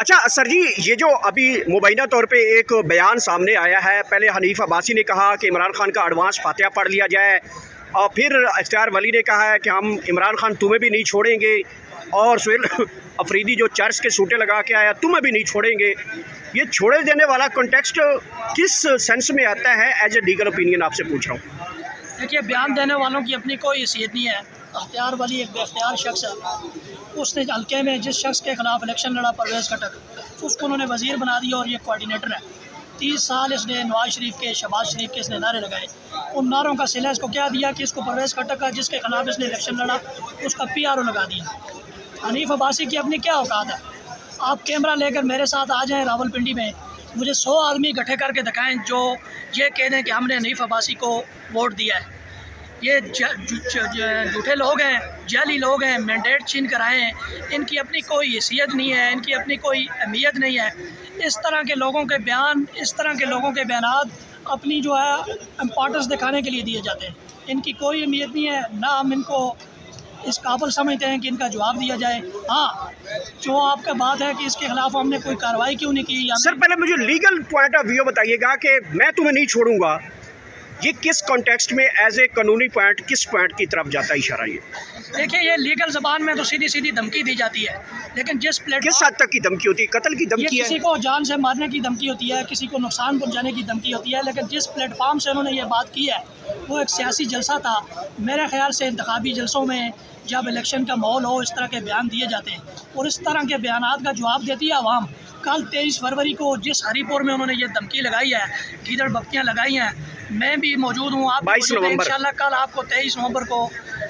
अच्छा सर जी, ये जो अभी मुबैना तौर पे एक बयान सामने आया है, पहले हनीफ अब्बासी ने कहा कि इमरान खान का एडवांस फातिहा पढ़ लिया जाए, और फिर इख्तियार वली ने कहा है कि हम इमरान खान तुम्हें भी नहीं छोड़ेंगे, और सुहेल अफरीदी जो चर्च के सूटे लगा के आया तुम्हें भी नहीं छोड़ेंगे। ये छोड़े देने वाला कॉन्टेक्स्ट किस सेंस में आता है? एज ए लीगल ओपिनियन आपसे पूछ रहा हूँ। देखिए, बयान देने वालों की अपनी कोई हैसियत नहीं है। इख्तियार वली एक बेख्तियार शख्स है। उसने हल्के में जिस शख्स के ख़िलाफ़ इलेक्शन लड़ा, परवेज़ खटक, उसको उन्होंने वज़ीर बना दिया और ये कोऑर्डिनेटर है। 30 साल इसने नवाज शरीफ के, शहबाज शरीफ के इसने नारे लगाए। उन नारों का सिला इसको क्या दिया कि इसको परवेज़ खटक का, जिसके ख़िलाफ़ इसने इलेक्शन लड़ा, उसका PRO लगा दिया। हनीफ अब्बासी की अपनी क्या औकात है? आप कैमरा लेकर मेरे साथ आ जाएँ रावलपिंडी में, मुझे 100 आदमी इकट्ठे करके दिखाएं जो ये कह दें कि हमने हनीफ अब्बासी को वोट दिया है। ये झूठे लोग हैं, जाली लोग हैं, मैंडेट छीन कर आए हैं। इनकी अपनी कोई हैसियत नहीं है, इनकी अपनी कोई अहमियत नहीं है। इस तरह के लोगों के बयान, इस तरह के लोगों के बयानात अपनी जो है इम्पोर्टेंस दिखाने के लिए दिए जाते हैं। इनकी कोई अहमियत नहीं है, ना हम इनको इस काबिल समझते हैं कि इनका जवाब दिया जाए। हाँ, जो आपका बात है कि इसके खिलाफ हमने कोई कार्रवाई क्यों नहीं की। सर पहले मुझे लीगल पॉइंट ऑफ व्यू बताइएगा कि मैं तुम्हें नहीं छोड़ूंगा, ये किस कॉन्टेक्स्ट में एज ए कानूनी पॉइंट किस पॉइंट की तरफ जाता है इशारा? ये देखिए, ये लीगल ज़बान में तो सीधी सीधी धमकी दी जाती है, लेकिन जिस किस हद तक की धमकी होती है? कत्ल की धमकी है, किसी को जान से मारने की धमकी होती है, किसी को नुकसान पहुंचाने की धमकी होती है। लेकिन जिस प्लेटफार्म से उन्होंने ये बात की है वो एक सियासी जलसा था। मेरे ख्याल से इंतखाबी जलसों में जब इलेक्शन का माहौल हो, इस तरह के बयान दिए जाते हैं और इस तरह के बयानात का जवाब देती है आवाम। कल 23 फरवरी को जिस हरीपुर में उन्होंने ये धमकी लगाई है, कीदड़ बत्तियाँ लगाई हैं, मैं भी मौजूद हूँ, आप 22 नवंबर इंशाल्लाह कल आपको 23 नवंबर को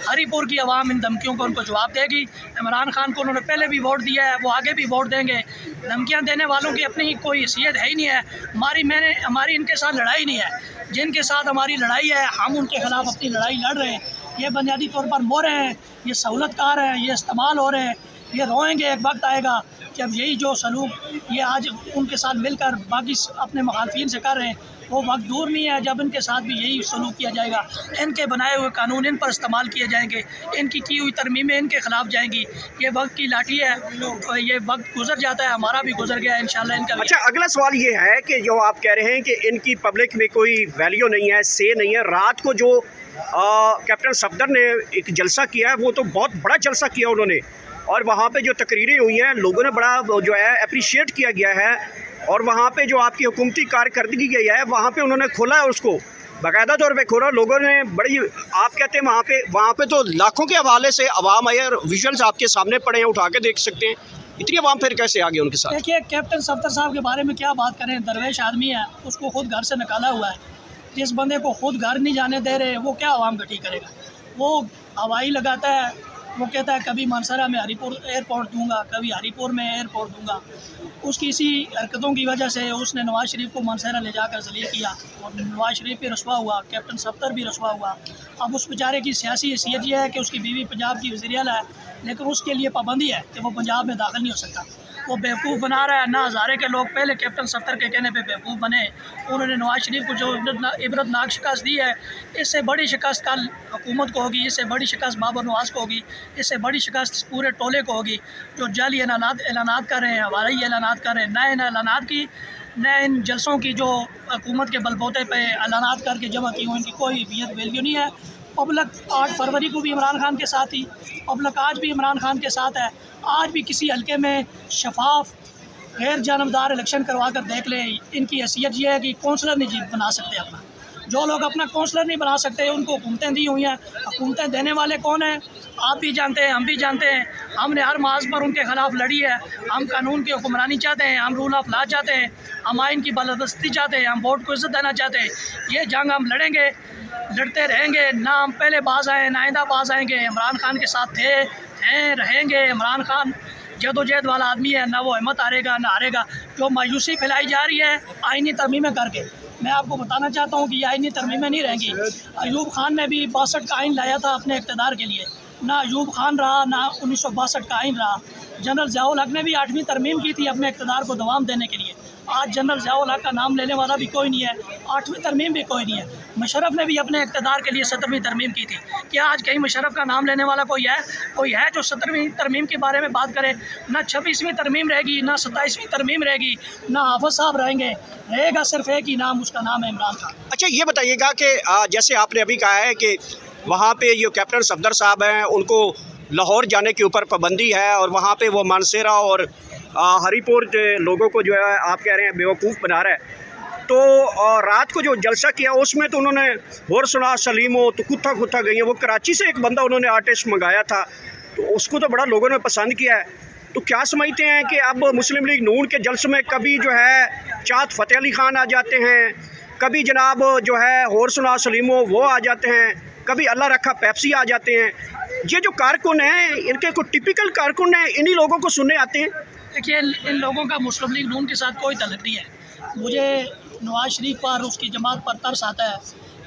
हरीपुर की आवाम इन धमकियों को उनको जवाब देगी। इमरान खान को उन्होंने पहले भी वोट दिया है, वो आगे भी वोट देंगे। धमकियाँ देने वालों की अपनी कोई हैसियत है ही नहीं है। हमारी इनके साथ लड़ाई नहीं है। जिनके साथ हमारी लड़ाई है, हम उनके खिलाफ अपनी लड़ाई लड़ रहे हैं। ये बुनियादी तौर पर मोरे हैं, ये सहूलतकार हैं, ये इस्तेमाल हो रहे हैं, ये रोएंगे। एक वक्त आएगा जब यही जो सलूक ये आज उनके साथ मिलकर बाकी अपने मुखालफिन से कर रहे हैं, वो वक्त दूर नहीं है जब इनके साथ भी यही सलूक किया जाएगा। इनके बनाए हुए कानून इन पर इस्तेमाल किए जाएंगे, इनकी की हुई तरमीमें इनके खिलाफ जाएंगी। ये वक्त की लाठी है, ये वक्त गुजर जाता है, हमारा भी गुजर गया है इंशाल्लाह इनका। अच्छा, अगला सवाल ये है कि जो आप कह रहे हैं कि इनकी पब्लिक में कोई वैल्यू नहीं है, से नहीं है, रात को जो कैप्टन सफदर ने एक जलसा किया है, वो तो बहुत बड़ा जलसा किया उन्होंने, और वहाँ पे जो तकरीरें हुई हैं लोगों ने बड़ा जो है अप्रिशिएट किया गया है, और वहाँ पे जो आपकी हुकूमती कारकर्दगी गई है वहाँ पे उन्होंने खोला है, उसको बाकायदा तौर पे खोला। लोगों ने बड़ी, आप कहते हैं वहाँ पे तो लाखों के हवाले से आवाम आए और विजुअल्स आपके सामने पड़े हैं, उठा के देख सकते हैं। इतनी आवाम फिर कैसे आ गई उनके साथ? देखिए, कैप्टन सफदर साहब के बारे में क्या बात करें, दरवेश आदमी है, उसको खुद घर से निकाला हुआ है। जिस बंदे को खुद घर नहीं जाने दे रहे, वो क्या आवाम इकट्ठी करेगा? वो हवाई लगाता है, वो कहता है कभी मानसरा में हरीपुर एयरपोर्ट दूंगा, कभी हरीपुर में एयरपोर्ट दूंगा। उसकी इसी हरकतों की वजह से उसने नवाज शरीफ को मानसरा ले जाकर जलील किया और नवाज शरीफ भी रसवा हुआ, कैप्टन सफदर भी रसवा हुआ। अब उस बेचारे की सियासी हैसियत ये है कि उसकी बीवी पंजाब की वज़ीर आला है, लेकिन उसके लिए पाबंदी है कि वो पंजाब में दाखिल नहीं हो सकता। वो बेवकूफ़ बना रहा है। ना हज़ारे के लोग पहले कैप्टन सफदर के कहने पे बेवकूफ़ बने, उन्होंने नवाज शरीफ को जो इबरतनाक शिकस्त दी है, इससे बड़ी शिकस्त कल हुकूमत को होगी, इससे बड़ी शिकस्त बाबर नवाज को होगी, इससे बड़ी शिकस्त पूरे टोले को होगी जो जाली ऐलानात कर रहे हैं, हवाई ऐलानात कर रहे हैं। न इन ऐलानात की, न इन जलसों की जो हुकूमत के बलबोते पे ऐलानात करके जमा की हुई, इनकी कोई अहमियत वैल्यू नहीं है। पब्लिक 8 फरवरी को भी इमरान खान के साथ थी, पब्लिक आज भी इमरान खान के साथ है। आज भी किसी हल्के में शफाफ गैर जानबदार इलेक्शन करवा कर देख लें। इनकी हैसियत ये है कि कौंसलर नहीं जीत बना सकते अपना। जो लोग अपना कौंसलर नहीं बना सकते, उनको हुकूमतें दी हुई हैं। हुकूमतें देने वाले कौन हैं? आप भी जानते हैं, हम भी जानते हैं। हमने हर माज पर उनके ख़िलाफ़ लड़ी है। हम कानून की हुक्मरानी चाहते हैं, हम रूल ऑफ लॉ चाहते हैं, हम आइन की बालादस्ती चाहते हैं, हम वोट को इज़्ज़त देना चाहते हैं। ये जंग हम लड़ेंगे, लड़ते रहेंगे। ना हम पहले बाज आए, ना आइंदा बाज आएंगे। इमरान खान के साथ थे, हैं, रहेंगे। इमरान खान जदोजहद वाला आदमी है, ना वो हिम्मत हारेगा ना हारेगा। जो मायूसी फैलाई जा रही है आइनी तरमीमें करके, मैं आपको बताना चाहता हूँ कि ये आइनी तरमीमें नहीं रहेंगी। अयूब खान ने भी 62 का आइन लाया था अपने इक़्तिदार के लिए, ना अयूब खान रहा, ना 1962 का आइन रहा। जनरल ज़ियाउल हक ने भी 8वीं तरमीम की थी अपने इक़्तिदार को दवाम देने के लिए। आज जनरल ज़ियाउल हक का नाम लेने वाला भी कोई नहीं है, 8वीं तरमीम भी कोई नहीं है। मुशर्रफ ने भी अपने इक़्तिदार के लिए 17वीं तरमीम की थी। क्या आज कहीं मुशर्रफ का नाम लेने वाला कोई है? कोई है जो 17वीं तरमीम के बारे में बात करे? ना 26वीं तरमीम रहेगी, ना 27वीं तरमीम रहेगी, ना हाफ़िज़ साहब रहेगा सिर्फ एक ही नाम, उसका नाम है इमरान खान। अच्छा, ये बताइएगा कि जैसे आपने अभी कहा है कि वहाँ पे जो कैप्टन सफदर साहब हैं उनको लाहौर जाने के ऊपर पाबंदी है और वहाँ पे वो मानसेरा और हरीपुर लोगों को जो है आप कह रहे हैं बेवकूफ़ बना रहा है। तो रात को जो जलसा किया उसमें तो उन्होंने होर सुना सलीम हो तो कुत्ता कुत्ता गई है। वो कराची से एक बंदा उन्होंने आर्टिस्ट मंगाया था, तो उसको तो बड़ा लोगों ने पसंद किया है। तो क्या समझते हैं कि अब मुस्लिम लीग नून के जलसे में कभी जो है चाँद फ़तेह अली ख़ान आ जाते हैं, कभी जनाब जो है होर सुना सलीमो वो आ जाते हैं, कभी अल्लाह रखा पेप्सी आ जाते हैं। ये जो कारकुन हैं इनके कोई टिपिकल कारकुन हैं, इन्हीं लोगों को सुनने आते हैं। देखिए, इन लोगों का मुस्लिम लीग नून के साथ कोई तल्लुक़ नहीं है। मुझे नवाज़ शरीफ पर, उसकी जमात पर तरस आता है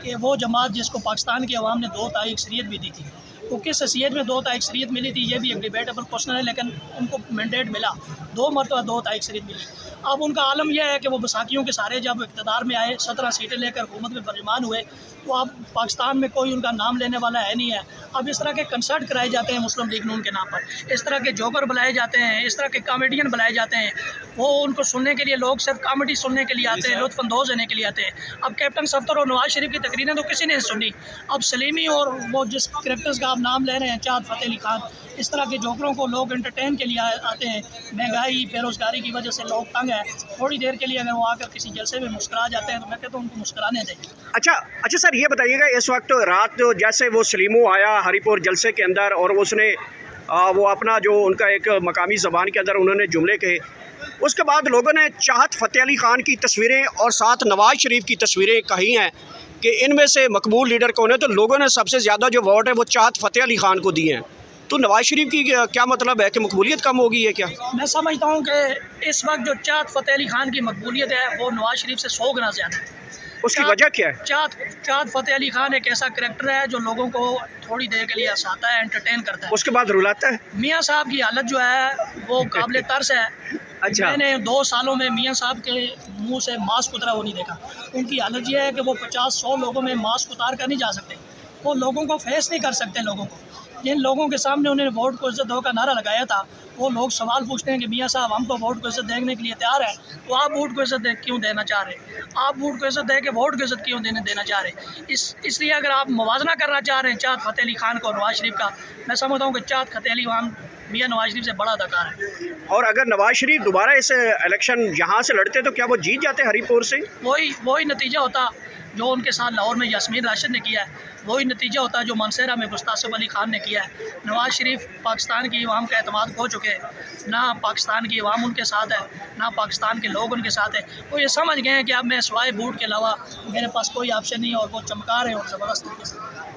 कि वो जमात जिसको पाकिस्तान की अवाम ने 2 ताई अक्सरियत भी दी थी, वो किस हैसियत में 2 ताई अक्सरियत मिली थी ये भी एक डिबेटेबल क्वेश्चन है, लेकिन उनको मैंडेट मिला, 2 मरतबा 2 ताई अक्सरियत मिली। अब उनका आलम यह है कि वो बैसाखियों के सारे जब इक़्तिदार में आए, 17 सीटें लेकर हुकूमत में फरमान हुए, तो अब पाकिस्तान में कोई उनका नाम लेने वाला है नहीं है। अब इस तरह के कंसर्ट कराए जाते हैं मुस्लिम लीग नून के नाम पर, इस तरह के जोकर बुलाए जाते हैं, इस तरह के कॉमेडियन बुलाए जाते हैं। वो उनको सुनने के लिए, लोग सिर्फ कॉमेडी सुनने के लिए आते हैं, लुत्फ़अंदोज़ होने के लिए आते हैं। अब कैप्टन सफदर और नवाज़ शरीफ की तकरीरें तो किसी ने सुनी। अब सलीमी और वो जिस कैरेक्टर्स का आप नाम ले रहे हैं, चाँद फ़तेह अली ख़ान, इस तरह के जोकरों को लोग एंटरटेन के लिए आते हैं। महंगाई, बेरोज़गारी की वजह से लोग तंग हैं। थोड़ी देर के लिए अगर वो आकर किसी जलसे में मुस्कुरा जाते हैं तो मैं कहता हूँ उनको मुस्कुराने दें। अच्छा सर, ये बताइएगा इस वक्त रात जैसे वो सलीमो आया हरीपुर जलसे के अंदर और उसने वो अपना जो उनका एक मकामी ज़बान के अंदर उन्होंने जुमले कहे, उसके बाद लोगों ने चाहत फ़तेह अली ख़ान की तस्वीरें और साथ नवाज़ शरीफ की तस्वीरें कही हैं कि इनमें से मकबूल लीडर कौन है, तो लोगों ने सबसे ज़्यादा जो वोट है वो चाहत फ़तेह अली ख़ान को दिए हैं। तो नवाज़ शरीफ की क्या मतलब है कि मकबूलियत कम होगी है क्या? मैं समझता हूँ कि इस वक्त जो चाँद फ़तेह अली ख़ान की मकबूलियत है वो नवाज़ शरीफ से 100 गुना ज़्यादा है। उसकी वजह क्या है? चाँद फ़तेह अली ख़ान एक ऐसा करैक्टर है जो लोगों को थोड़ी देर के लिए हंसाता है, एंटरटेन करता है, उसके बाद रुलाता है। मियाँ साहब की हालत जो है वो काबिल तर्स है। अच्छा। मैंने 2 सालों में मियाँ साहब के मुंह से मास्क उतरा वो नहीं देखा। उनकी हालत ये है कि वो 50-100 लोगों में मास्क उतार कर नहीं जा सकते, वो लोगों को फेस नहीं कर सकते। लोगों को, जिन लोगों के सामने उन्होंने वोट को इज़्ज़त दो का नारा लगाया था, वो लोग सवाल पूछते हैं कि मियाँ साहब हम तो वोट को इज़्ज़त देने के लिए तैयार हैं, तो आप वोट को इज़्ज़त क्यों देना चाह रहे हैं? आप वोट को इज़्ज़त दे के वोट को इज़्ज़त क्यों देना चाह रहे हैं? इसलिए अगर आप मुवाज़ना करना चाह रहे हैं चाँद फ़तेह अली ख़ान को और नवाज़ शरीफ का, मैं समझता हूँ कि चाँद फ़तेह अली ख़ान मियाँ नवाज़ शरीफ से बड़ा अदाकार है। और अगर नवाज़ शरीफ दोबारा इस इलेक्शन यहाँ से लड़ते तो क्या वो जीत जाते हरीपुर से? वही नतीजा होता जो उनके साथ लाहौर में यास्मीन राशिद ने किया है, वही नतीजा होता है जो मानसेरा में मुस्तासिब अली ख़ान ने किया है। नवाज़ शरीफ पाकिस्तान की अवाम का एतमाद खो चुके हैं, ना पाकिस्तान की अवाम उनके साथ है, ना पाकिस्तान के लोग उनके साथ हैं। वो ये समझ गए हैं कि अब मैं सिवाय बूट के अलावा मेरे पास कोई ऑप्शन नहीं है और वो चमका रहे हैं और ज़बरदस्त तरीके से।